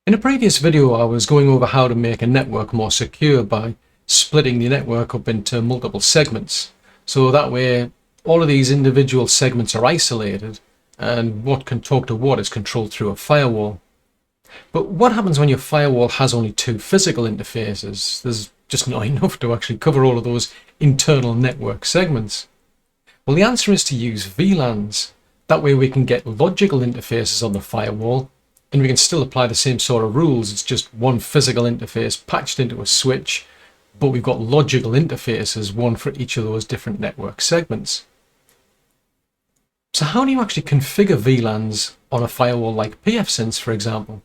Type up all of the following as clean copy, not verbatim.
In a previous video, I was going over how to make a network more secure by splitting the network up into multiple segments. So that way, all of these individual segments are isolated and what can talk to what is controlled through a firewall. But what happens when your firewall has only two physical interfaces? There's just not enough to actually cover all of those internal network segments. Well, the answer is to use VLANs. That way we can get logical interfaces on the firewall, and we can still apply the same sort of rules. It's just one physical interface patched into a switch, but we've got logical interfaces, one for each of those different network segments. So how do you actually configure VLANs on a firewall like pfSense, for example?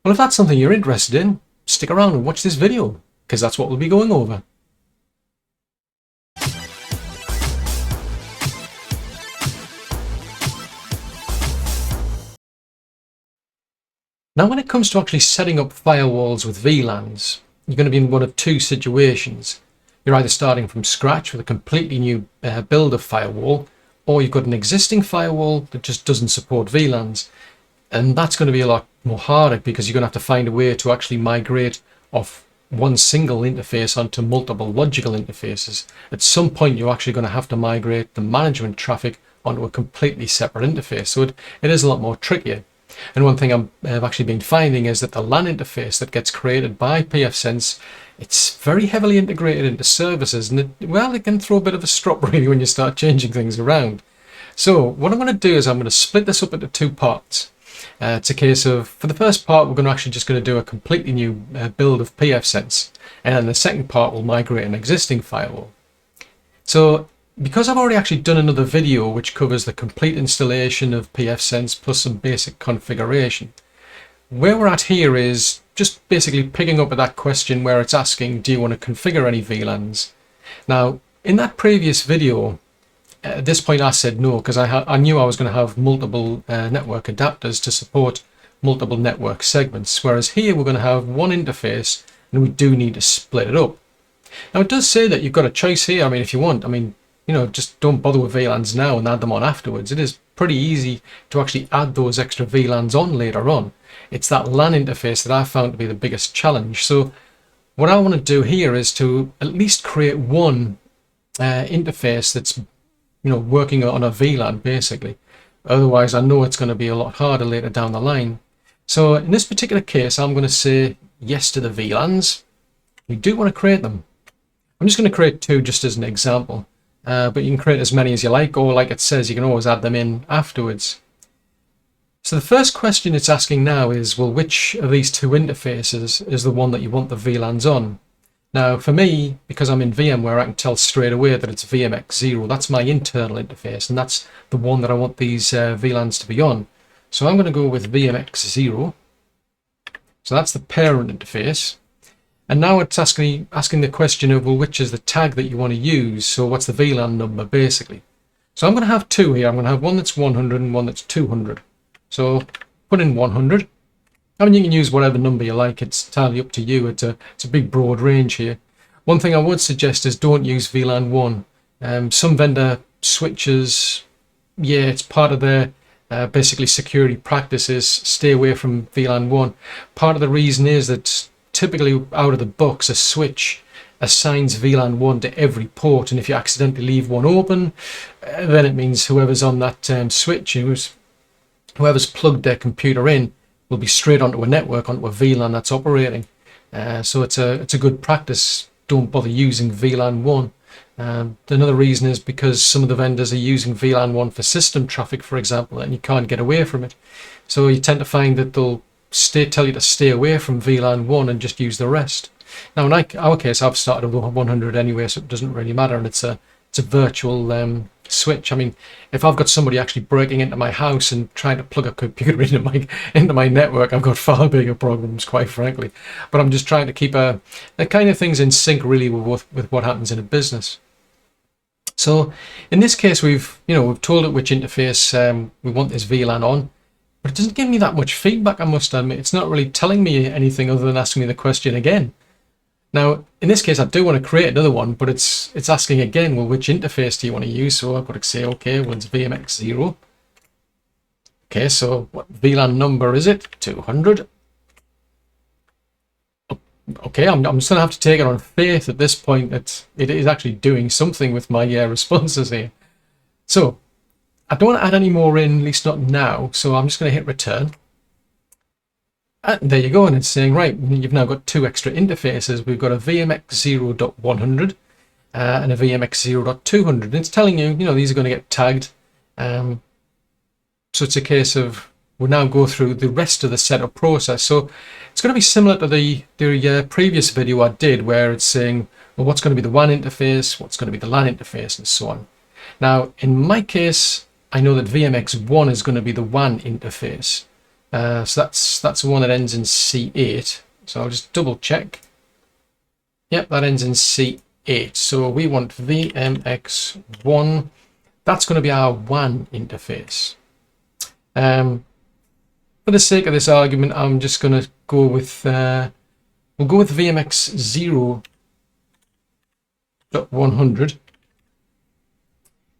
Well, if that's something you're interested in, stick around and watch this video, because that's what we'll be going over. Now, when it comes to actually setting up firewalls with VLANs, you're going to be in one of two situations. You're either starting from scratch with a completely new build of firewall, or you've got an existing firewall that just doesn't support VLANs. And that's going to be a lot more harder because you're going to have to find a way to actually migrate off one single interface onto multiple logical interfaces. At some point, you're actually going to have to migrate the management traffic onto a completely separate interface. So it is a lot more trickier. And one thing I've actually been finding is that the LAN interface that gets created by pfSense, it's very heavily integrated into services, and it can throw a bit of a strop really when you start changing things around. So what I'm going to do is I'm going to split this up into two parts. It's a case of, for the first part, we're going to actually just going to do a completely new build of pfSense, and then the second part will migrate an existing firewall. So because I've already actually done another video which covers the complete installation of pfSense plus some basic configuration, where we're at here is just basically picking up at that question where it's asking, do you want to configure any VLANs? Now, in that previous video, at this point I said no, because I knew I was going to have multiple network adapters to support multiple network segments, whereas here we're going to have one interface and we do need to split it up. Now, it does say that you've got a choice here. I mean, if you want, just don't bother with VLANs now and add them on afterwards. It is pretty easy to actually add those extra VLANs on later on. It's that LAN interface that I found to be the biggest challenge. So what I want to do here is to at least create one interface that's working on a VLAN basically. Otherwise, I know it's going to be a lot harder later down the line. So in this particular case, I'm going to say yes to the VLANs. We do want to create them. I'm just going to create two just as an example. But you can create as many as you like, or like it says, you can always add them in afterwards. So the first question it's asking now is, well, which of these two interfaces is the one that you want the VLANs on? Now, for me, because I'm in VMware, I can tell straight away that it's VMX0. That's my internal interface, and that's the one that I want these VLANs to be on. So I'm going to go with VMX0. So that's the parent interface. And now it's asking the question of, well, which is the tag that you want to use? So what's the VLAN number, basically? So I'm going to have two here. I'm going to have one that's 100 and one that's 200. So put in 100. I mean, you can use whatever number you like. It's entirely up to you. It's a big, broad range here. One thing I would suggest is don't use VLAN 1. Some vendor switches, yeah, it's part of their basically security practices. Stay away from VLAN 1. Part of the reason is that typically out of the box, a switch assigns VLAN 1 to every port, and if you accidentally leave one open, then it means whoever's on that switch, whoever's plugged their computer in, will be straight onto a network, onto a VLAN that's operating. So it's a good practice. Don't bother using VLAN 1. Another reason is because some of the vendors are using VLAN 1 for system traffic, for example, and you can't get away from it. So you tend to find that they'll tell you to stay away from VLAN 1 and just use the rest. Now, in our case, I've started with 100 anyway, so it doesn't really matter, and it's a virtual switch. I mean, if I've got somebody actually breaking into my house and trying to plug a computer into my network, I've got far bigger problems, quite frankly. But I'm just trying to keep the kind of things in sync, really, with what happens in a business. So in this case, we've told it which interface we want this VLAN on. But it doesn't give me that much feedback, I must admit. It's not really telling me anything other than asking me the question again. Now, in this case, I do want to create another one, but it's asking again, well, which interface do you want to use? So I've got to say, okay, well, it's VMX0. Okay, so what VLAN number is it? 200. okay, I'm just going to have to take it on faith at this point that it is actually doing something with my responses here. So I don't want to add any more in, at least not now. So I'm just going to hit return. And there you go. And it's saying, right, you've now got two extra interfaces. We've got a VMX 0.100 and a VMX 0.200. And it's telling you, these are going to get tagged. So it's a case of we'll now go through the rest of the setup process. So it's going to be similar to the previous video I did, where it's saying, well, what's going to be the WAN interface, what's going to be the LAN interface, and so on. Now, in my case, I know that VMX1 is going to be the WAN interface. So that's the one that ends in C8. So I'll just double check. Yep, that ends in C8. So we want VMX1. That's going to be our WAN interface. For the sake of this argument, I'm just going to go with we'll go with VMX 0.100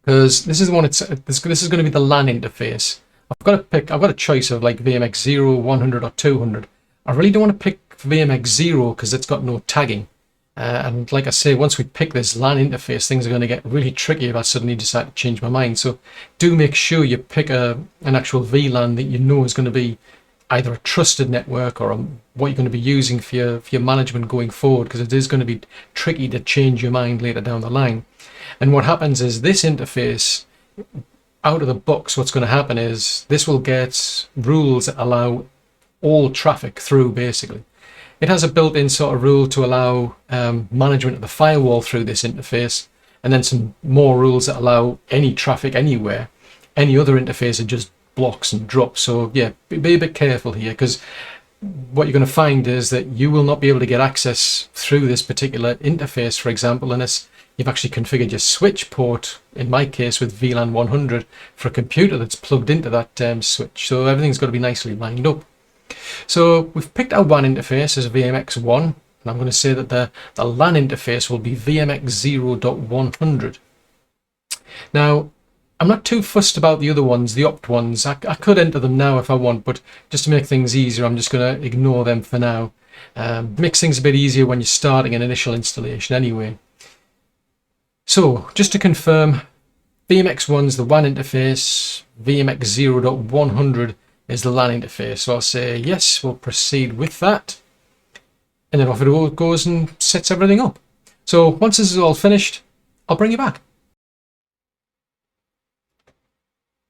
because this is the one. This is going to be the LAN interface. I've got a choice of like VMX 0, 100, or 200. I really don't want to pick VMX 0 because it's got no tagging. And like I say, once we pick this LAN interface, things are going to get really tricky if I suddenly decide to change my mind. So do make sure you pick an actual VLAN that you know is going to be either a trusted network or what you're going to be using for your management going forward, because it is going to be tricky to change your mind later down the line. And what happens is this interface, out of the box, what's going to happen is this will get rules that allow all traffic through, basically. It has a built-in sort of rule to allow management of the firewall through this interface, and then some more rules that allow any traffic anywhere. Any other interface, it just blocks and drops. So yeah, be a bit careful here, because what you're going to find is that you will not be able to get access through this particular interface, for example, unless you've actually configured your switch port, in my case with VLAN 100, for a computer that's plugged into that switch. So everything's got to be nicely lined up. So we've picked our WAN interface as VMX1, and I'm going to say that the LAN interface will be VMX 0.100. Now, I'm not too fussed about the other ones, the opt ones. I could enter them now if I want, but just to make things easier, I'm just going to ignore them for now. Makes things a bit easier when you're starting an initial installation anyway. So, just to confirm, VMX1 is the WAN interface, VMX 0.100 is the LAN interface. So I'll say yes, we'll proceed with that. And then off it goes and sets everything up. So once this is all finished, I'll bring you back.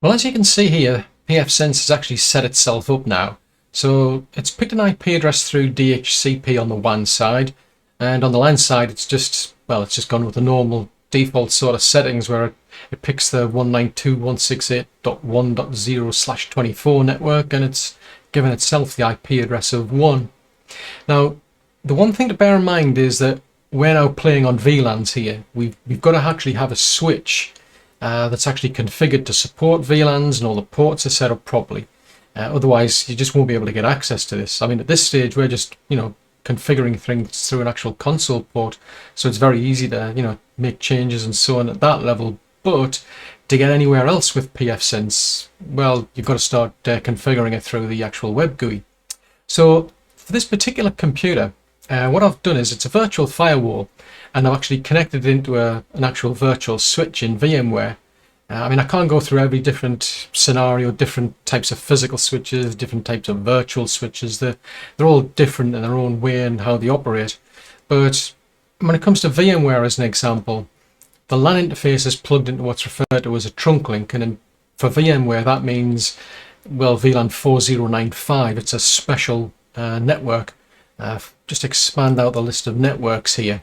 Well, as you can see here, pfSense has actually set itself up now. So it's picked an IP address through DHCP on the WAN side, and on the LAN side it's just gone with the normal default sort of settings where it picks the 192.168.1.0/24 network, and it's given itself the IP address of 1. Now, the one thing to bear in mind is that we're now playing on VLANs here. We've got to actually have a switch that's actually configured to support VLANs, and all the ports are set up properly. Otherwise, you just won't be able to get access to this. I mean, at this stage, we're just, configuring things through an actual console port, so it's very easy to, make changes and so on at that level. But to get anywhere else with pfSense, well, you've got to start configuring it through the actual web GUI. So for this particular computer, what I've done is it's a virtual firewall, and I've actually connected it into an actual virtual switch in VMware. I mean, I can't go through every different scenario, different types of physical switches, different types of virtual switches. They're all different in their own way and how they operate. But when it comes to VMware, as an example, the LAN interface is plugged into what's referred to as a trunk link. And for VMware, that means, well, VLAN 4095. It's a special network. Just expand out the list of networks here.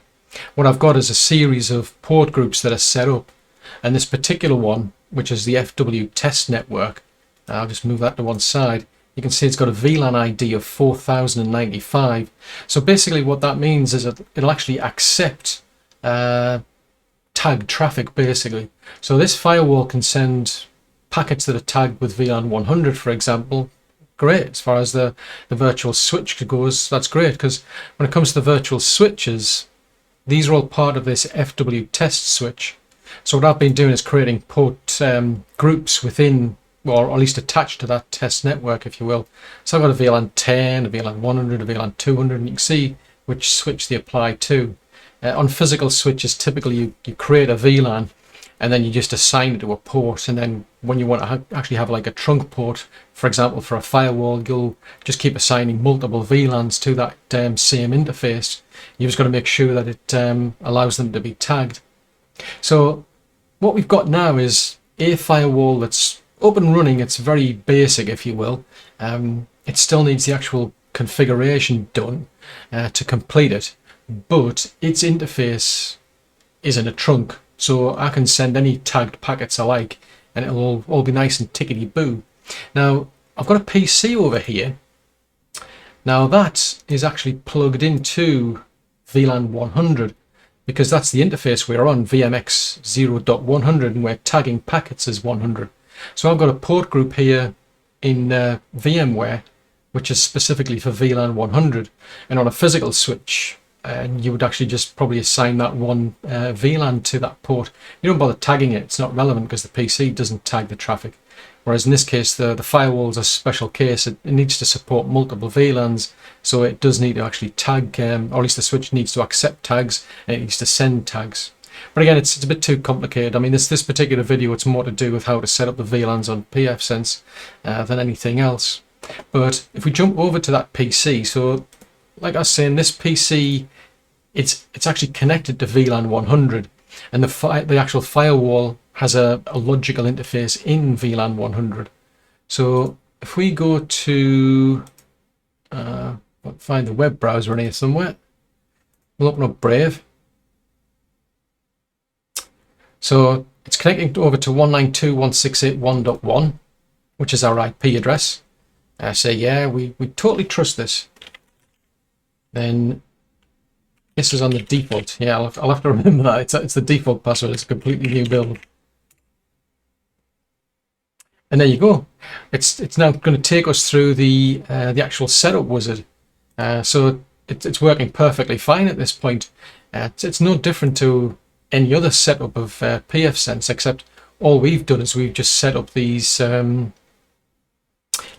What I've got is a series of port groups that are set up. And this particular one, which is the FW test network, I'll just move that to one side. You can see it's got a VLAN ID of 4095. So basically what that means is that it'll actually accept tagged traffic, basically. So this firewall can send packets that are tagged with VLAN 100, for example. Great. As far as the virtual switch goes, that's great, because when it comes to the virtual switches, these are all part of this FW test switch. So what I've been doing is creating port groups within, or at least attached to that test network, if you will. So I've got a VLAN 10, a VLAN 100, a VLAN 200, and you can see which switch they apply to. On physical switches, typically you create a VLAN and then you just assign it to a port, and then when you want to actually have like a trunk port, for example for a firewall, you'll just keep assigning multiple VLANs to that same interface. You've just got to make sure that it allows them to be tagged. So what we've got now is a firewall that's up and running. It's very basic, if you will. It still needs the actual configuration done to complete it, but its interface is in a trunk, so I can send any tagged packets I like and it'll all be nice and tickety-boo. Now I've got a PC over here. Now that is actually plugged into VLAN 100 because that's the interface we're on, VMX 0.100, and we're tagging packets as 100. So I've got a port group here in VMware which is specifically for VLAN 100, and on a physical switch you would actually just probably assign that one VLAN to that port. You don't bother tagging it, it's not relevant because the PC doesn't tag the traffic. Whereas in this case, the firewall's a special case. It needs to support multiple VLANs, so it does need to actually tag, or at least the switch needs to accept tags, and it needs to send tags. But again, it's a bit too complicated. I mean, this particular video, it's more to do with how to set up the VLANs on pfSense than anything else. But if we jump over to that PC, so like I was saying, this PC, it's actually connected to VLAN 100, and the actual firewall has a logical interface in VLAN 100. So if we go to find the web browser in here somewhere, we'll open up Brave. So it's connecting over to 192.168.1.1, which is our IP address. I say, yeah, we totally trust this. Then this is on the default. Yeah, I'll have to remember that. It's the default password. It's a completely new build. And there you go. It's now going to take us through the actual setup wizard. So it's working perfectly fine at this point. It's no different to any other setup of pfSense, except all we've done is we've just set up these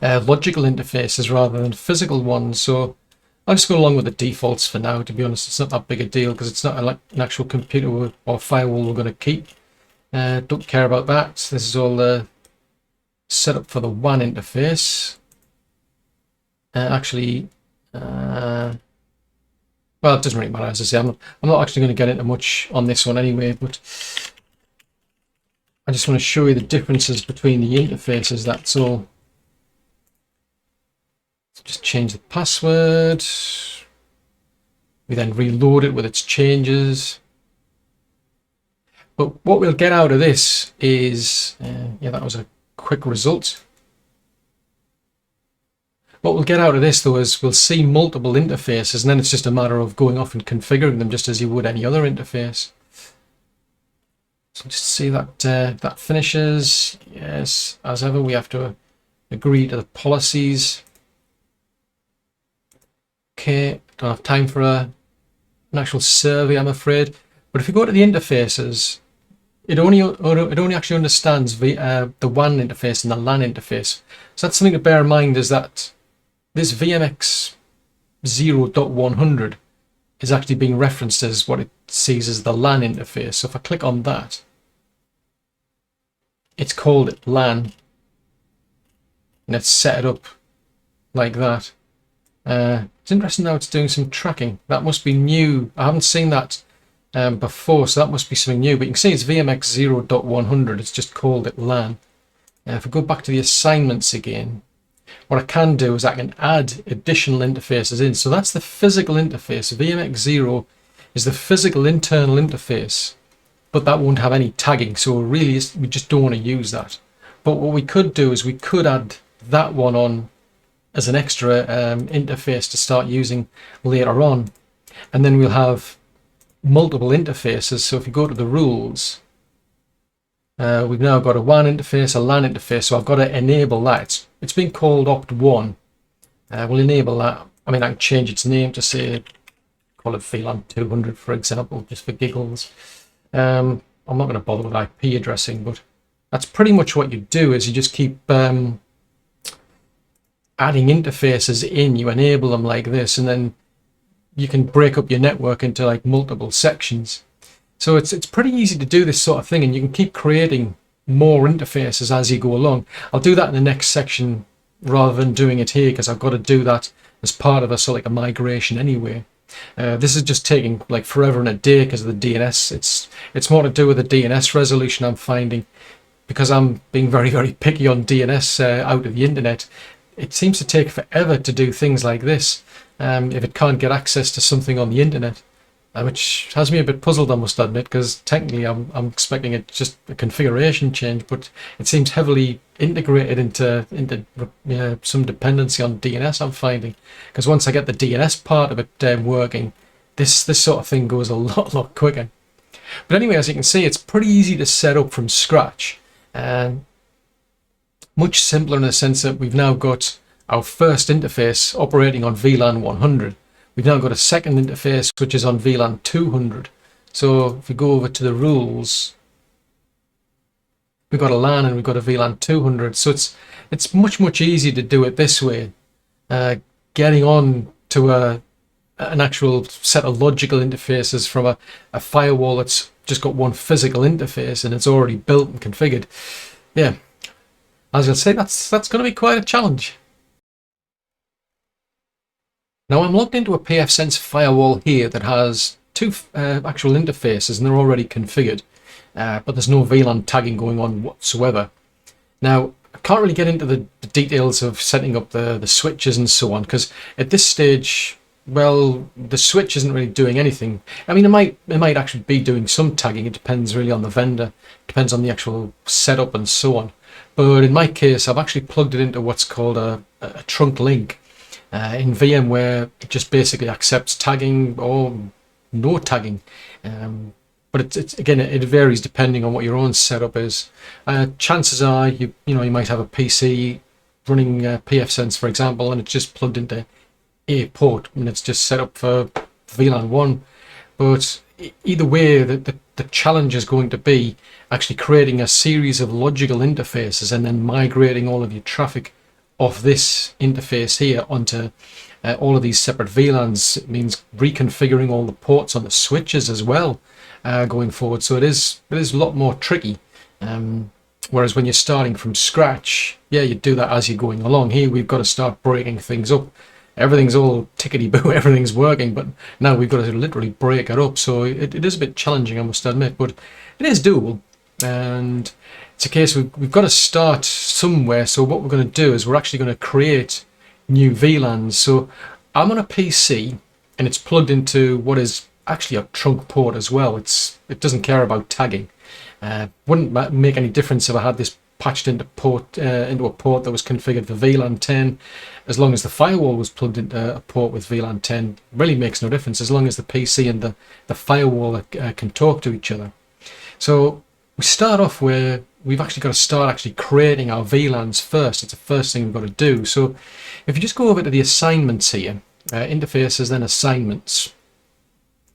logical interfaces rather than physical ones. So I'll just go along with the defaults for now. To be honest, it's not that big a deal because it's not an actual computer or firewall we're going to keep. Don't care about that. This is all set up for the WAN interface. Well, it doesn't really matter, as I say. I'm not actually going to get into much on this one anyway, but I just want to show you the differences between the interfaces, that's all. Just change the password. We then reload it with its changes. But what we'll get out of this is, yeah, that was a quick result. What we'll get out of this, though, is we'll see multiple interfaces, and then it's just a matter of going off and configuring them just as you would any other interface. So just see that that finishes. Yes, as ever, we have to agree to the policies. Okay, don't have time for an actual survey, I'm afraid. But if you go to the interfaces, it only actually understands the WAN interface and the LAN interface. So that's something to bear in mind, is that this VMX 0.100 is actually being referenced as what it sees as the LAN interface. So if I click on that, it's called it LAN, and it's set up like that. It's interesting now it's doing some tracking. That must be new. I haven't seen that before, so that must be something new. But you can see it's VMX 0.100. It's just called it LAN. If we go back to the assignments again, what I can do is I can add additional interfaces in. So that's the physical interface. VMX 0 is the physical internal interface, but that won't have any tagging. So really, we just don't want to use that. But what we could do is we could add that one on as an extra interface to start using later on. And then we'll have multiple interfaces. So if you go to the rules, we've now got a WAN interface, a LAN interface. So I've got to enable that. It's been called opt1. We'll enable that. I mean, I can change its name to say, call it VLAN 200, for example, just for giggles. I'm not going to bother with IP addressing, but that's pretty much what you do, is you just keep adding interfaces in. You enable them like this, and then you can break up your network into like multiple sections. So it's pretty easy to do this sort of thing, and you can keep creating more interfaces as you go along. I'll do that in the next section rather than doing it here, because I've got to do that as part of a sort of like a migration anyway. This is just taking like forever and a day because of the DNS. It's more to do with the DNS resolution, I'm finding, because I'm being very, very picky on DNS out of the internet. It seems to take forever to do things like this if it can't get access to something on the internet, which has me a bit puzzled, I must admit, because technically I'm expecting it just a configuration change, but it seems heavily integrated into some dependency on DNS, I'm finding, because once I get the DNS part of it working, this sort of thing goes a lot quicker. But anyway, as you can see, it's pretty easy to set up from scratch, and much simpler in the sense that we've now got our first interface operating on VLAN 100. We've now got a second interface which is on VLAN 200. So if we go over to the rules, we've got a LAN and we've got a VLAN 200. So it's much easier to do it this way. Getting on to an actual set of logical interfaces from a firewall that's just got one physical interface and it's already built and configured. Yeah, as you'll say, that's going to be quite a challenge. Now I'm logged into a pfSense firewall here that has two actual interfaces, and they're already configured, but there's no VLAN tagging going on whatsoever. Now I can't really get into the details of setting up the switches and so on, because at this stage, well, the switch isn't really doing anything. I mean, it might actually be doing some tagging. It depends really on the vendor, depends on the actual setup and so on. But in my case, I've actually plugged it into what's called a trunk link. In VMware, it just basically accepts tagging or no tagging, but it's again, it varies depending on what your own setup is. Chances are you might have a PC running pfSense, for example, and it's just plugged into a port and it's just set up for VLAN 1. But either way, the challenge is going to be actually creating a series of logical interfaces and then migrating all of your traffic off this interface here onto all of these separate VLANs. It means reconfiguring all the ports on the switches as well going forward. So it is a lot more tricky. Whereas when you're starting from scratch, yeah, you do that as you're going along. Here we've got to start breaking things up. Everything's all tickety-boo, everything's working, but now we've got to literally break it up. So it is a bit challenging, I must admit, but it is doable. And it's a case we've got to start somewhere. So what we're going to do is we're actually going to create new VLANs. So I'm on a PC and it's plugged into what is actually a trunk port as well. It doesn't care about tagging. Wouldn't make any difference if I had this patched into a port that was configured for VLAN 10. As long as the firewall was plugged into a port with VLAN 10, really makes no difference as long as the PC and the firewall can talk to each other. So we start off where we've actually got to start creating our VLANs first. It's the first thing we've got to do. So if you just go over to the assignments here, interfaces, then assignments,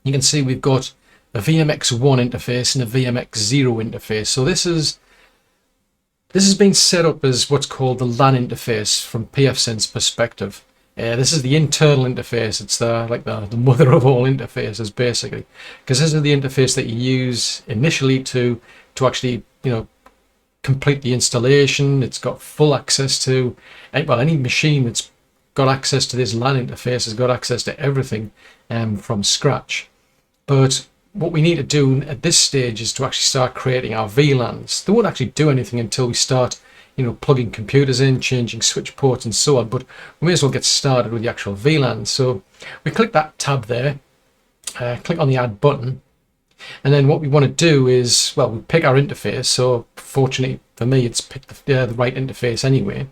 you can see we've got a VMX1 interface and a VMX0 interface. So this has been set up as what's called the LAN interface from pfSense perspective. This is the internal interface. It's the mother of all interfaces, basically, because this is the interface that you use initially to actually complete the installation. It's got full access to any machine that's got access to this LAN interface has got access to everything from scratch. But what we need to do at this stage is to actually start creating our VLANs. They won't actually do anything until we start plugging computers in, changing switch ports and so on, but we may as well get started with the actual VLAN. So we click that tab there, click on the add button, and then what we want to do is, well, we pick our interface. So fortunately for me, it's picked the right interface anyway,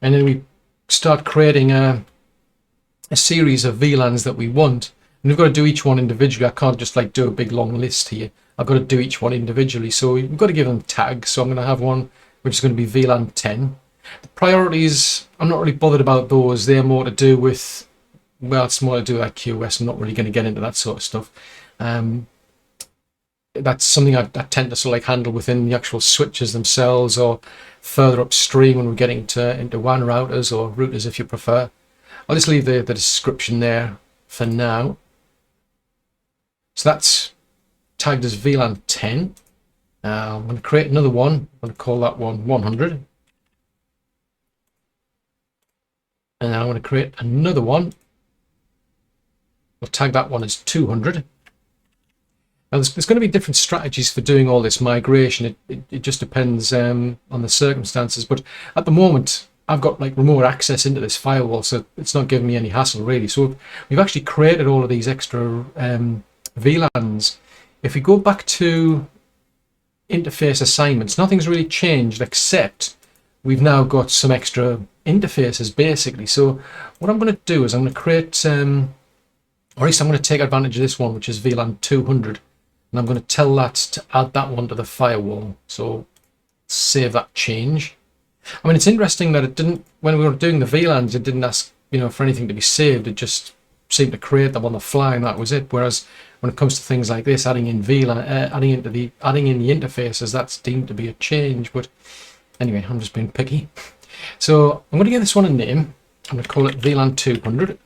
and then we start creating a series of VLANs that we want, and we've got to do each one individually. I can't just do a big long list here. I've got to do each one individually, so we've got to give them tags. So I'm going to have one which is going to be VLAN 10. The priorities, I'm not really bothered about those. They're more to do with, well, it's more to do with QoS. I'm not really going to get into that sort of stuff. That's something I tend to handle within the actual switches themselves, or further upstream when we're getting into WAN routers or routers if you prefer. I'll just leave the description there for now. So that's tagged as VLAN 10. I'm going to create another one. I'm going to call that one 100. And I'm going to create another one. We'll tag that one as 200. Now there's going to be different strategies for doing all this migration. It just depends on the circumstances. But at the moment, I've got like remote access into this firewall, so it's not giving me any hassle really. So we've actually created all of these extra VLANs. If we go back to interface assignments, nothing's really changed except we've now got some extra interfaces basically. So what I'm going to do is I'm going to create, or at least I'm going to take advantage of this one, which is VLAN 200, and I'm going to tell that to add that one to the firewall. So save that change. I mean, it's interesting that it didn't, when we were doing the VLANs, it didn't ask, for anything to be saved. It just seemed to create them on the fly, and that was it. Whereas when it comes to things like this, adding in VLAN, adding in the interfaces, that's deemed to be a change. But anyway, I'm just being picky. So I'm going to give this one a name. I'm going to call it VLAN 200.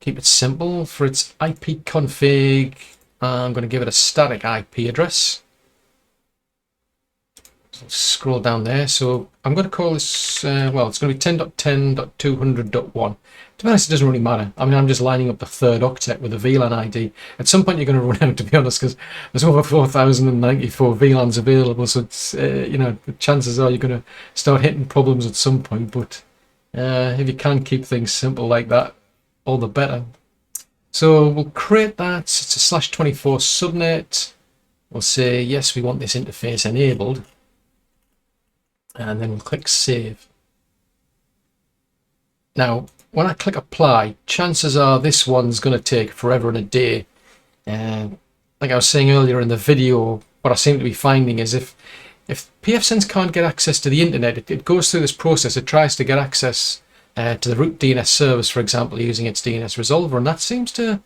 Keep it simple. For its IP config, I'm going to give it a static IP address. So scroll down there. So I'm going to call this, well, it's going to be 10.10.200.1. To be honest, it doesn't really matter. I mean, I'm just lining up the third octet with a VLAN ID. At some point, you're going to run out, to be honest, because there's over 4,094 VLANs available. So it's, the chances are you're going to start hitting problems at some point. But if you can keep things simple like that, all the better. So we'll create that. It's a /24 subnet. We'll say, yes, we want this interface enabled. And then we'll click save. Now, when I click apply, chances are this one's going to take forever and a day. Like I was saying earlier in the video, what I seem to be finding is if pfSense can't get access to the internet, it goes through this process. It tries to get access to the root DNS service, for example, using its DNS resolver, and that seems to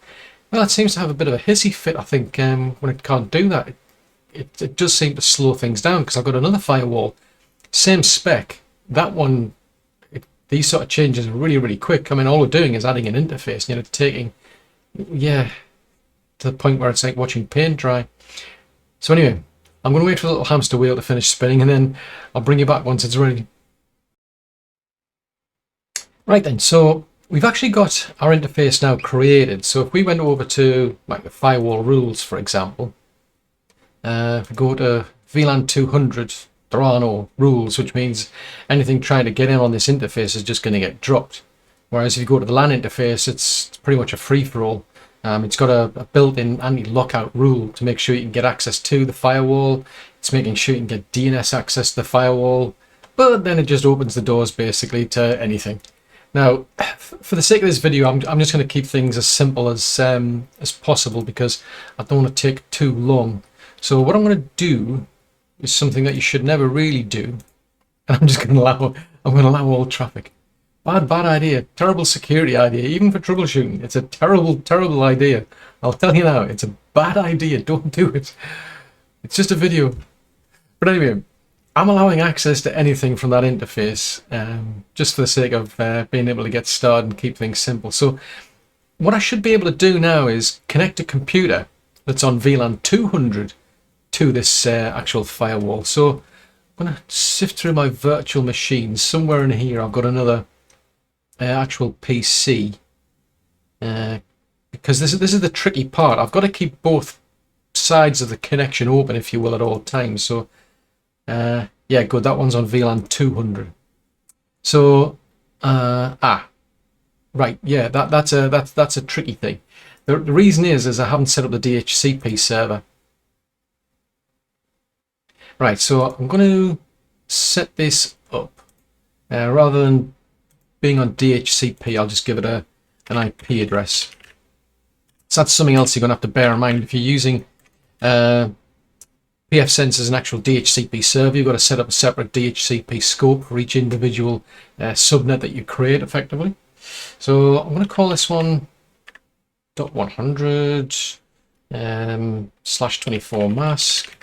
have a bit of a hissy fit, I think, when it can't do that. It does seem to slow things down, because I've got another firewall, same spec. That one, these sort of changes are really, really quick. I mean, all we're doing is adding an interface, taking, to the point where it's like watching paint dry. So anyway, I'm going to wait for the little hamster wheel to finish spinning, and then I'll bring you back once it's ready. Right then, so we've actually got our interface now created. So if we went over to like the firewall rules, for example, if we go to VLAN 200, there are no rules, which means anything trying to get in on this interface is just going to get dropped. Whereas if you go to the LAN interface, it's pretty much a free-for-all. It's got a built-in anti-lockout rule to make sure you can get access to the firewall. It's making sure you can get DNS access to the firewall, but then it just opens the doors basically to anything. Now, for the sake of this video, I'm just going to keep things as simple as possible, because I don't want to take too long. So what I'm going to do is something that you should never really do, and I'm just going to allow all traffic. Bad idea. Terrible security idea, even for troubleshooting. It's a terrible idea. I'll tell you now, it's a bad idea. Don't do it. It's just a video. But anyway, I'm allowing access to anything from that interface, just for the sake of being able to get started and keep things simple. So what I should be able to do now is connect a computer that's on VLAN 200 to this actual firewall. So I'm going to sift through my virtual machines. Somewhere in here I've got another actual PC, because this is the tricky part. I've got to keep both sides of the connection open, if you will, at all times. So yeah, good, that one's on VLAN 200. So right, yeah, that's a tricky thing. The reason is I haven't set up the DHCP server. Right, so I'm going to set this up. Rather than being on DHCP, I'll just give it an IP address. So that's something else you're going to have to bear in mind. If you're using pfSense as an actual DHCP server, you've got to set up a separate DHCP scope for each individual subnet that you create effectively. So I'm going to call this one .100 /24 mask.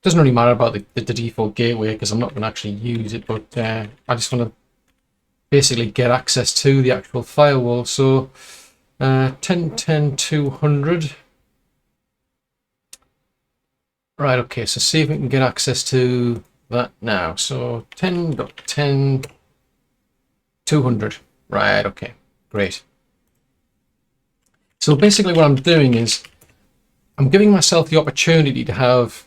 Doesn't really matter about the default gateway, because I'm not going to actually use it, but I just want to basically get access to the actual firewall. So 10.10.200. Right, okay, so see if we can get access to that now. So 10.10.200. Right, okay, great. So basically what I'm doing is I'm giving myself the opportunity to have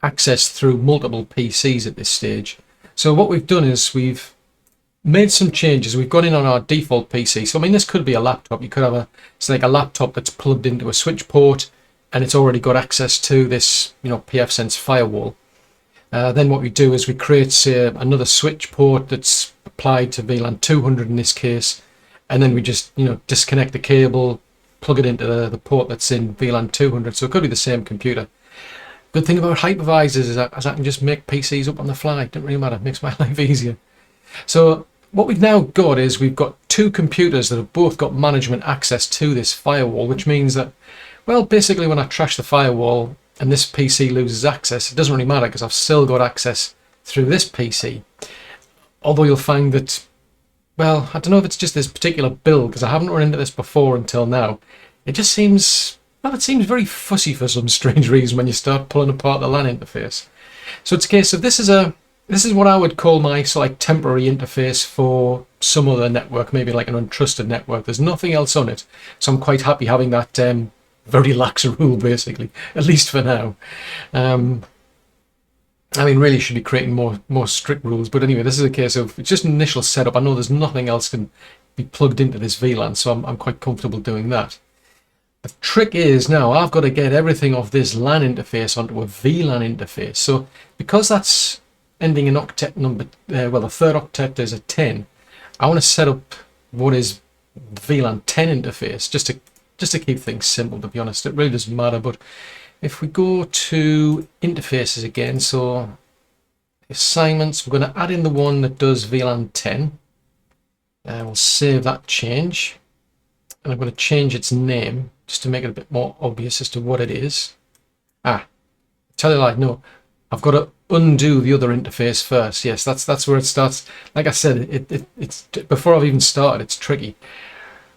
access through multiple PCs at this stage. So what we've done is we've made some changes. We've gone in on our default PC. So I mean, this could be a laptop. You could have it's like a laptop that's plugged into a switch port and it's already got access to this, pfSense firewall. Then what we do is we create, say, another switch port that's applied to VLAN 200 in this case, and then we just, disconnect the cable, plug it into the port that's in VLAN 200. So it could be the same computer. Good thing about hypervisors is that I can just make PCs up on the fly. It doesn't really matter. It makes my life easier. So what we've now got is we've got two computers that have both got management access to this firewall, which means that, well, basically when I trash the firewall and this PC loses access, it doesn't really matter because I've still got access through this PC. Although you'll find that, well, I don't know if it's just this particular build because I haven't run into this before until now. It just seems, well, it seems very fussy for some strange reason when you start pulling apart the LAN interface. So it's a case of this is what I would call my sort of temporary interface for some other network, maybe like an untrusted network. There's nothing else on it, so I'm quite happy having that very lax rule, basically, at least for now. I mean, really should be creating more strict rules, but anyway, this is a case of it's just an initial setup. I know there's nothing else can be plugged into this VLAN, so I'm quite comfortable doing that. The trick is now I've got to get everything off this LAN interface onto a VLAN interface. So because that's ending in octet number, well, the third octet is a 10, I want to set up what is VLAN 10 interface just to keep things simple, to be honest. It really doesn't matter, but if we go to interfaces again, so assignments, we're going to add in the one that does VLAN 10. We'll save that change, and I'm going to change its name just to make it a bit more obvious as to what it is. Tell you like, no, I've got to undo the other interface first. Yes, that's where it starts. Like I said, it's before I've even started, it's tricky.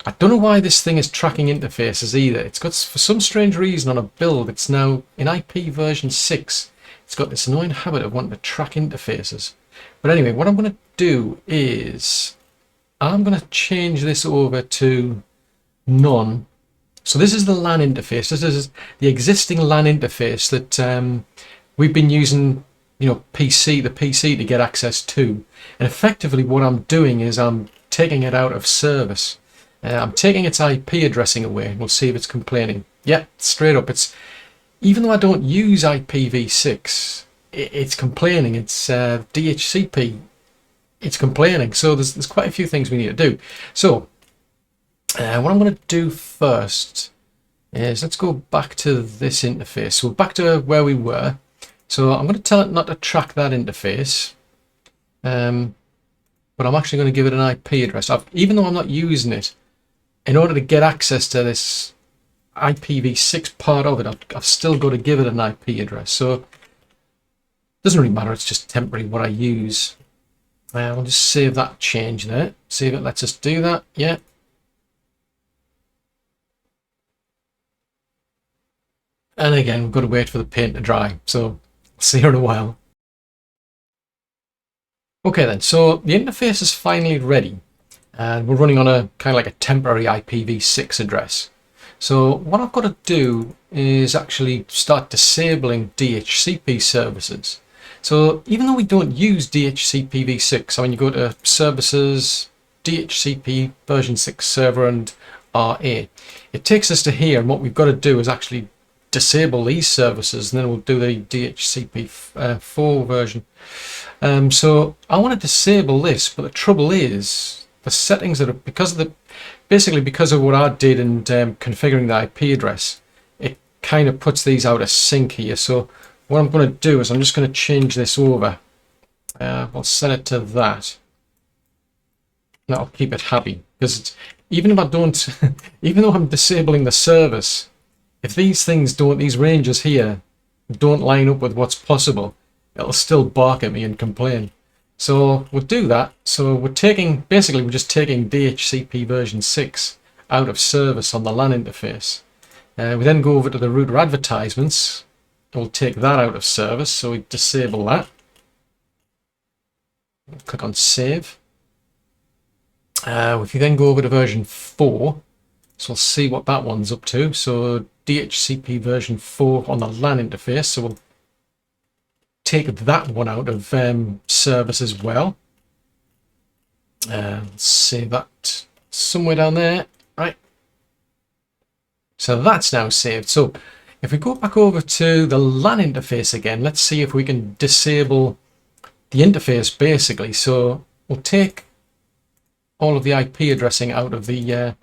I don't know why this thing is tracking interfaces either. It's got, for some strange reason, on a build, it's now in IP version 6. It's got this annoying habit of wanting to track interfaces. But anyway, what I'm going to do is I'm going to change this over to none. So this is the LAN interface. This is the existing LAN interface that we've been using, the PC to get access to. And effectively what I'm doing is I'm taking it out of service. I'm taking its IP addressing away, and we'll see if it's complaining. Yeah, straight up, it's, even though I don't use IPv6, it's complaining. It's DHCP, it's complaining. So there's quite a few things we need to do. So what I'm going to do first is let's go back to this interface. So back to where we were. So I'm going to tell it not to track that interface, but I'm actually going to give it an IP address. Even though I'm not using it, in order to get access to this IPv6 part of it, I've still got to give it an IP address. So it doesn't really matter, it's just temporary what I use. I'll just save that change there, see if it lets us do that. Yeah. And again, we've got to wait for the paint to dry, so I'll see you in a while. Okay then, so the interface is finally ready. And we're running on a kind of like a temporary IPv6 address. So what I've got to do is actually start disabling DHCP services. So even though we don't use DHCP v6, so when you go to services, DHCP version 6 server and RA, it takes us to here, and what we've got to do is actually disable these services, and then we'll do the DHCP 4 version. So I want to disable this, but the trouble is the settings that are because of what I did in configuring the IP address, it kind of puts these out of sync here. So what I'm going to do is I'm just going to change this over. I'll set it to that. That'll keep it happy, because it's, even if I don't, even though I'm disabling the service, if these things don't, these ranges here don't line up with what's possible, it'll still bark at me and complain. So we'll do that. So we're just taking DHCP version 6 out of service on the LAN interface. We then go over to the router advertisements. We'll take that out of service, so we disable that. Click on save. If you then go over to version 4, so we'll see what that one's up to. So DHCP version 4 on the LAN interface. So we'll take that one out of service as well. Save that somewhere down there. Right. So that's now saved. So if we go back over to the LAN interface again, let's see if we can disable the interface basically. So we'll take all of the IP addressing out of the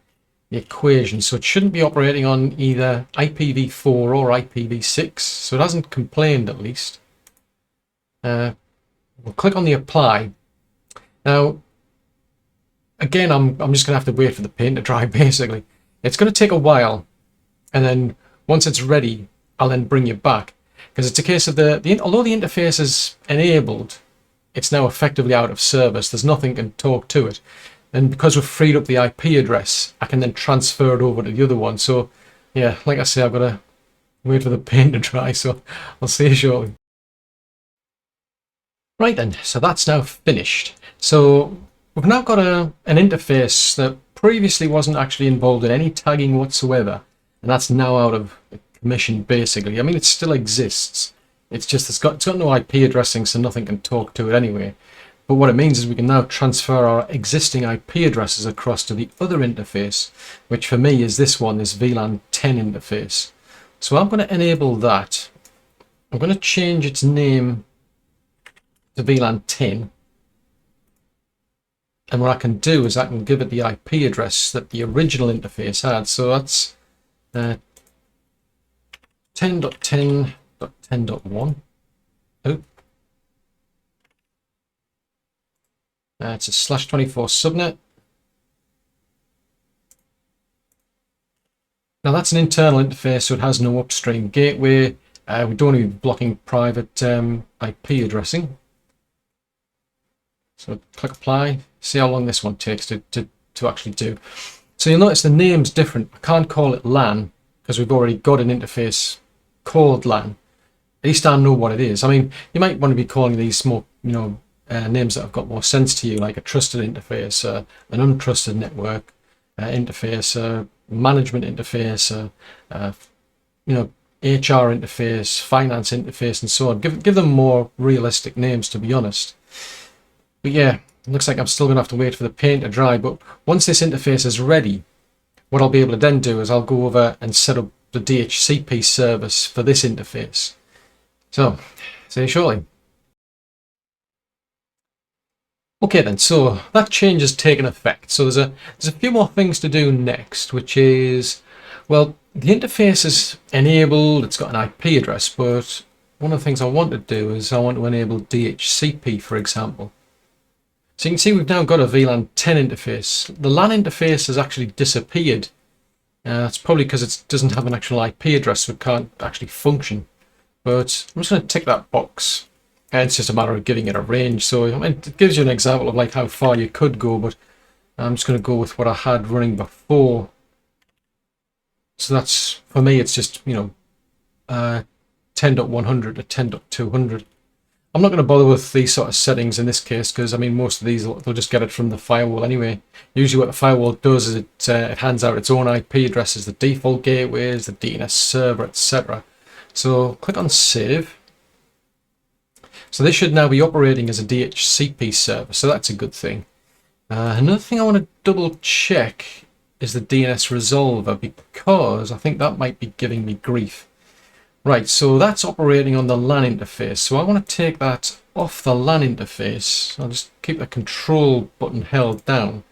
equation. So it shouldn't be operating on either IPv4 or IPv6. So it hasn't complained at least. We'll click on the apply. Now, again, I'm just going to have to wait for the paint to dry basically. It's going to take a while. And then once it's ready, I'll then bring you back. Because it's a case of although the interface is enabled, it's now effectively out of service. There's nothing can talk to it. And because we've freed up the IP address, I can then transfer it over to the other one. So yeah, like I say, I've got to wait for the paint to dry. So I'll see you shortly. Right then, so that's now finished. So we've now got an interface that previously wasn't actually involved in any tagging whatsoever. And that's now out of commission basically. I mean, it still exists. It's just it's got no IP addressing, so nothing can talk to it anyway. But what it means is we can now transfer our existing IP addresses across to the other interface, which for me is this one, this VLAN 10 interface. So I'm going to enable that. I'm going to change its name to VLAN 10. And what I can do is I can give it the IP address that the original interface had. So that's 10.10.10.1. Oh. It's a /24 subnet. Now that's an internal interface, so it has no upstream gateway. We don't need blocking private IP addressing. So click apply. See how long this one takes to actually do. So you'll notice the name's different. I can't call it LAN because we've already got an interface called LAN. At least I know what it is. I mean, you might want to be calling these more, names that have got more sense to you, like a trusted interface, an untrusted network interface, management interface, HR interface, finance interface, and so on. Give them more realistic names, to be honest. But yeah, it looks like I'm still going to have to wait for the paint to dry. But once this interface is ready, what I'll be able to then do is I'll go over and set up the DHCP service for this interface. So, see you shortly. Okay then, so that change has taken effect. So there's a few more things to do next, which is, well, the interface is enabled, it's got an IP address, but one of the things I want to do is I want to enable DHCP, for example. So you can see we've now got a VLAN 10 interface. The LAN interface has actually disappeared. It's probably because it doesn't have an actual IP address, so it can't actually function. But I'm just going to tick that box. And it's just a matter of giving it a range. So I mean, it gives you an example of like how far you could go, but I'm just going to go with what I had running before. So that's, for me, it's just, 10.100 to 10.200. I'm not going to bother with these sort of settings in this case, because I mean, most of these, they'll just get it from the firewall anyway. Usually what the firewall does is it hands out its own IP addresses, the default gateways, the DNS server, etc. So click on save. So this should now be operating as a DHCP server, so that's a good thing. Another thing I want to double check is the DNS resolver, because I think that might be giving me grief. Right, so that's operating on the LAN interface. So I want to take that off the LAN interface. I'll just keep the control button held down.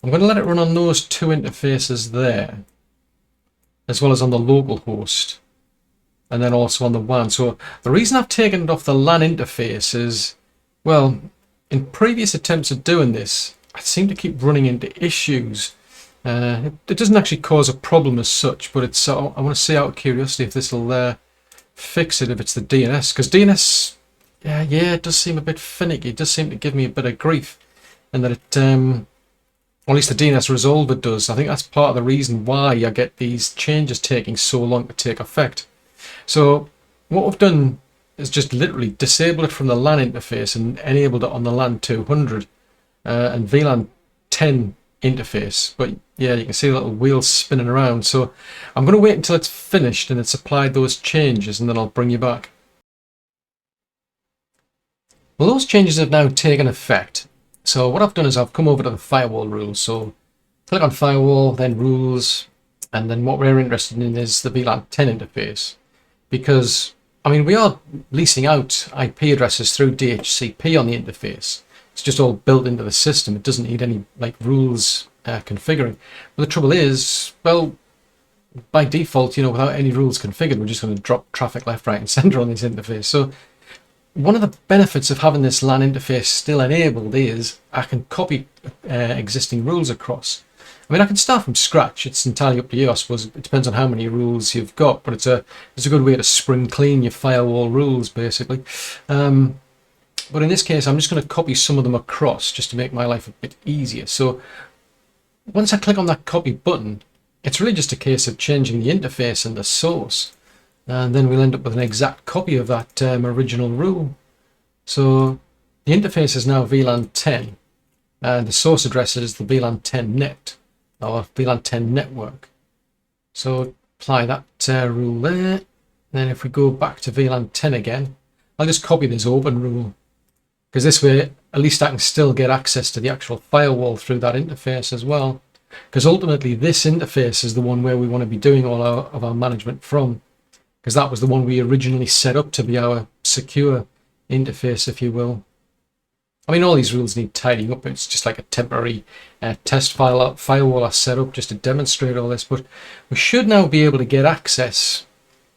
I'm going to let it run on those two interfaces there, as well as on the local host, and then also on the WAN. So the reason I've taken it off the LAN interface is, well, in previous attempts at doing this, I seem to keep running into issues. It doesn't actually cause a problem as such, but it's I want to see out of curiosity if this will fix it, if it's the DNS, because DNS yeah, it does seem a bit finicky. It does seem to give me a bit of grief, and that it, or at least the DNS resolver does. I think that's part of the reason why I get these changes taking so long to take effect. So what we've done is just literally disable it from the LAN interface and enabled it on the LAN 200 and VLAN 10 interface. But yeah, you can see the little wheels spinning around. So I'm going to wait until it's finished and it's applied those changes, and then I'll bring you back. Well, those changes have now taken effect. So what I've done is I've come over to the firewall rules. So click on firewall, then rules, and then what we're interested in is the VLAN 10 interface. Because, I mean, we are leasing out IP addresses through DHCP on the interface. It's just all built into the system. It doesn't need any like rules configuring. But the trouble is, well, by default, you know, without any rules configured, we're just going to drop traffic left, right, and center on this interface. So one of the benefits of having this LAN interface still enabled is I can copy existing rules across. I mean, I can start from scratch. It's entirely up to you, I suppose. It depends on how many rules you've got, but it's a good way to spring clean your firewall rules, basically. But in this case, I'm just going to copy some of them across just to make my life a bit easier. So once I click on that copy button, it's really just a case of changing the interface and the source. And then we'll end up with an exact copy of that original rule. So the interface is now VLAN 10, and the source address is the VLAN 10 net, or VLAN 10 network. So apply that rule there. Then if we go back to VLAN 10 again, I'll just copy this open rule, because this way at least I can still get access to the actual firewall through that interface as well. Because ultimately this interface is the one where we want to be doing all of our management from, because that was the one we originally set up to be our secure interface, if you will. I mean, all these rules need tidying up. It's just like a temporary test firewall I set up just to demonstrate all this, but we should now be able to get access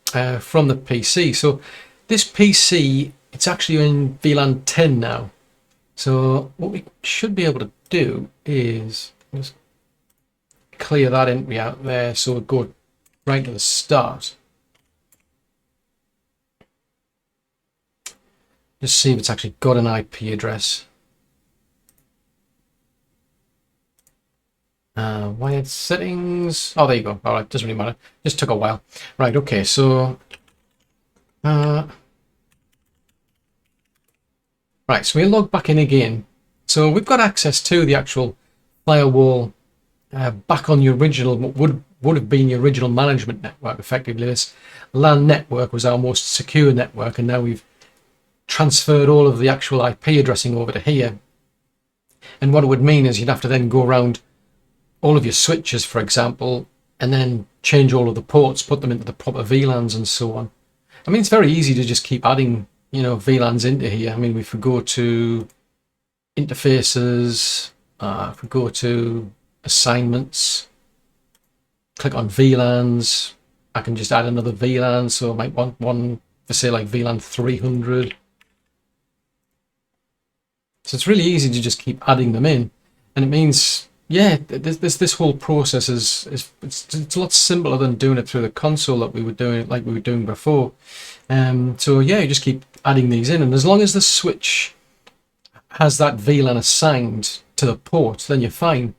from the PC. So this PC, it's actually in VLAN 10 now. So what we should be able to do is just clear that entry out there, so we'll go right to the start. Just see if it's actually got an IP address. Wired settings. Oh, there you go. All right, doesn't really matter. Just took a while. Right. Okay. So, right. So we'll log back in again. So we've got access to the actual firewall back on the original. What would have been the original management network. Effectively, this LAN network was our most secure network, and now we've transferred all of the actual IP addressing over to here. And what it would mean is you'd have to then go around all of your switches, for example, and then change all of the ports, put them into the proper VLANs and so on. I mean, it's very easy to just keep adding, you know, VLANs into here. I mean, if we go to interfaces, if we go to assignments, click on VLANs, I can just add another VLAN. So I might want one for, say, like VLAN 300. So it's really easy to just keep adding them in, and it means, yeah, this whole process is it's a lot simpler than doing it through the console that we were doing before. So yeah, you just keep adding these in, and as long as the switch has that VLAN assigned to the port, then you're fine.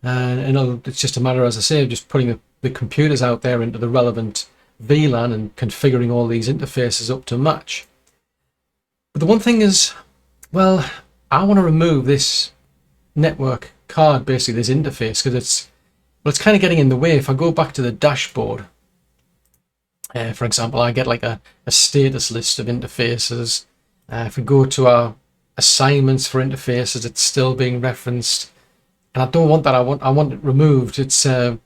And it's just a matter, as I say, of just putting the computers out there into the relevant VLAN and configuring all these interfaces up to match. But the one thing is, well, I want to remove this network card, basically this interface, because it's kind of getting in the way. If I go back to the dashboard, for example, I get like a status list of interfaces. If we go to our assignments for interfaces, it's still being referenced, and I don't want that. I want it removed. It's a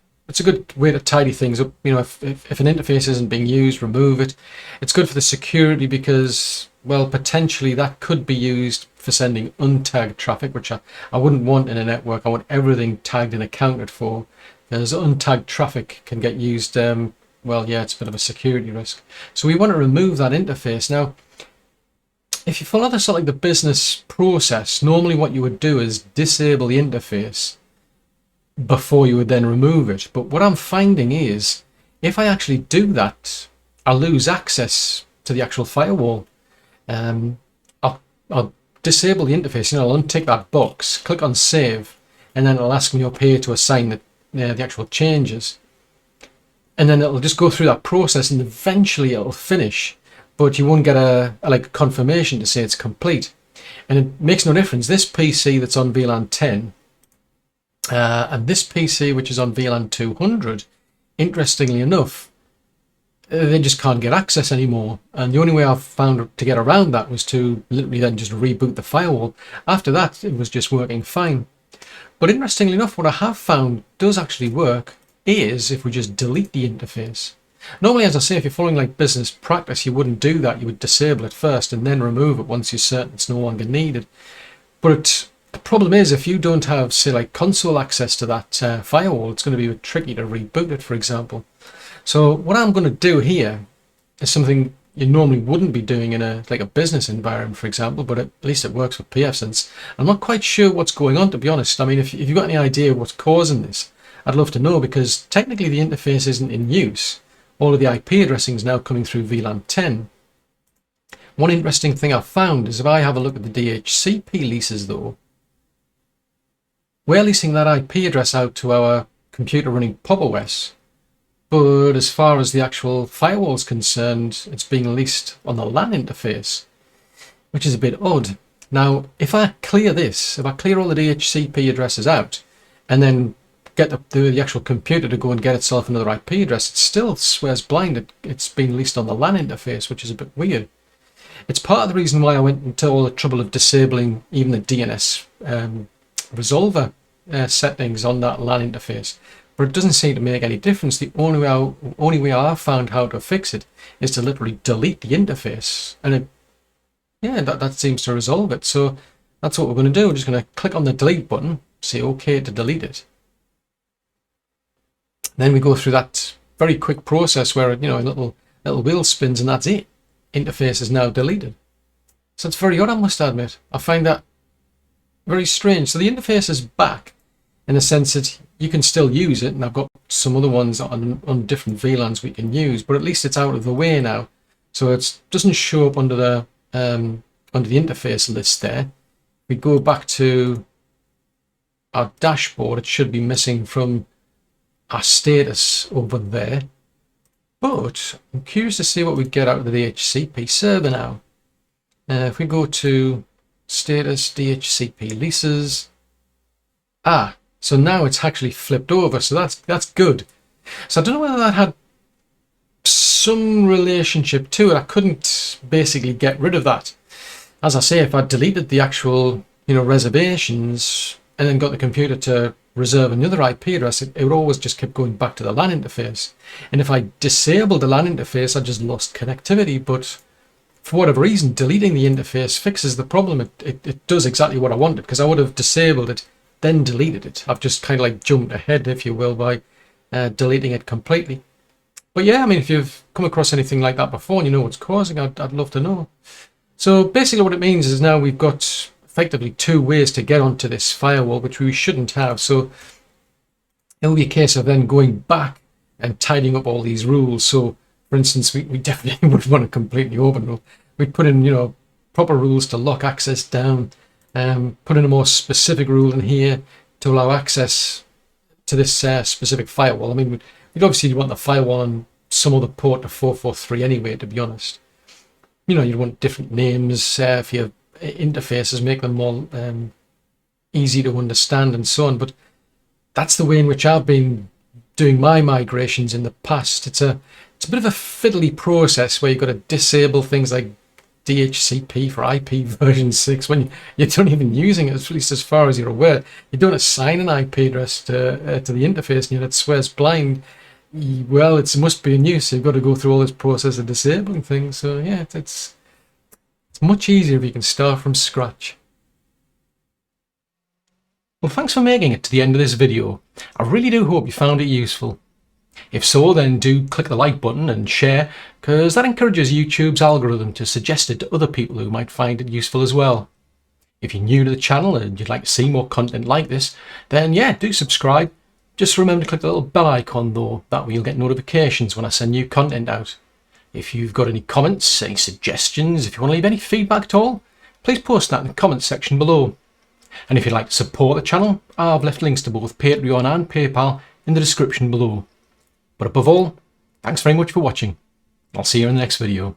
good way to tidy things up. You know, if an interface isn't being used, remove it. It's good for the security because, well, potentially that could be used for sending untagged traffic, which I wouldn't want in a network. I want everything tagged and accounted for, because untagged traffic can get used. Well, yeah, it's a bit of a security risk. So we want to remove that interface. Now, if you follow the sort of like the business process, normally what you would do is disable the interface before you would then remove it. But what I'm finding is, if I actually do that, I lose access to the actual firewall. I'll disable the interface, and I'll untick that box, click on save, and then it'll ask me up here to assign the actual changes. And then it'll just go through that process, and eventually it'll finish, but you won't get a confirmation to say it's complete. And it makes no difference. This PC that's on VLAN 10 and this PC which is on VLAN 200, interestingly enough, they just can't get access anymore. And the only way I've found to get around that was to literally then just reboot the firewall. After that, it was just working fine. But interestingly enough, what I have found does actually work is if we just delete the interface. Normally, as I say, if you're following like business practice, you wouldn't do that. You would disable it first and then remove it once you're certain it's no longer needed. But the problem is, if you don't have, say, like console access to that firewall, it's going to be tricky to reboot it, for example. So what I'm going to do here is something you normally wouldn't be doing in a business environment, for example, but at least it works with pfSense. I'm not quite sure what's going on, to be honest. I mean, if you've got any idea what's causing this, I'd love to know, because technically the interface isn't in use. All of the IP addressing is now coming through VLAN 10. One interesting thing I've found is if I have a look at the DHCP leases, though, we're leasing that IP address out to our computer running PopOS, but as far as the actual firewall is concerned, it's being leased on the LAN interface, which is a bit odd. Now, if I clear this, if I clear all the DHCP addresses out, and then get the actual computer to go and get itself another IP address, it still swears blind that it's been leased on the LAN interface, which is a bit weird. It's part of the reason why I went into all the trouble of disabling even the DNS resolver settings on that LAN interface, but it doesn't seem to make any difference. The only way I've found how to fix it is to literally delete the interface, and that seems to resolve it. So that's what we're going to do. We're just going to click on the delete button, say OK to delete it. Then we go through that very quick process where a little wheel spins, and that's it. Interface is now deleted. So it's very odd, I must admit. I find that very strange. So the interface is back in the sense that you can still use it, and I've got some other ones on different VLANs we can use, but at least it's out of the way now. So it doesn't show up under the interface list there. We go back to our dashboard. It should be missing from our status over there, but I'm curious to see what we get out of the DHCP server now. If we go to status DHCP leases, so now it's actually flipped over, so that's good. So I don't know whether that had some relationship to it. I couldn't basically get rid of that. As I say, if I deleted the actual reservations and then got the computer to reserve another IP address, it would always just keep going back to the LAN interface. And if I disabled the LAN interface, I just lost connectivity. But for whatever reason, deleting the interface fixes the problem. It does exactly what I wanted, because I would have disabled it, then deleted it. I've just kind of like jumped ahead, if you will, by deleting it completely. But yeah, I mean, if you've come across anything like that before and you know what's causing, I'd love to know. So basically what it means is now we've got effectively two ways to get onto this firewall, which we shouldn't have. So it will be a case of then going back and tidying up all these rules. So for instance, we definitely would want to completely open up. We'd put in proper rules to lock access down, put in a more specific rule in here to allow access to this specific firewall. I mean, we'd obviously want the firewall on some other port to 443 anyway, to be honest. You'd want different names for your interfaces, make them more easy to understand and so on. But that's the way in which I've been doing my migrations in the past. It's a bit of a fiddly process where you've got to disable things like DHCP for IP version 6 when you're not even using it, at least as far as you're aware. You don't assign an IP address to the interface, and yet it swears blind. Well, it must be in use, so you've got to go through all this process of disabling things. So yeah, it's much easier if you can start from scratch. Well, thanks for making it to the end of this video. I really do hope you found it useful. If so, then do click the like button and share, because that encourages YouTube's algorithm to suggest it to other people who might find it useful as well. If you're new to the channel and you'd like to see more content like this, then yeah, do subscribe. Just remember to click the little bell icon though, that way you'll get notifications when I send new content out. If you've got any comments, any suggestions, if you want to leave any feedback at all, please post that in the comments section below. And if you'd like to support the channel, I've left links to both Patreon and PayPal in the description below. But above all, thanks very much for watching. I'll see you in the next video.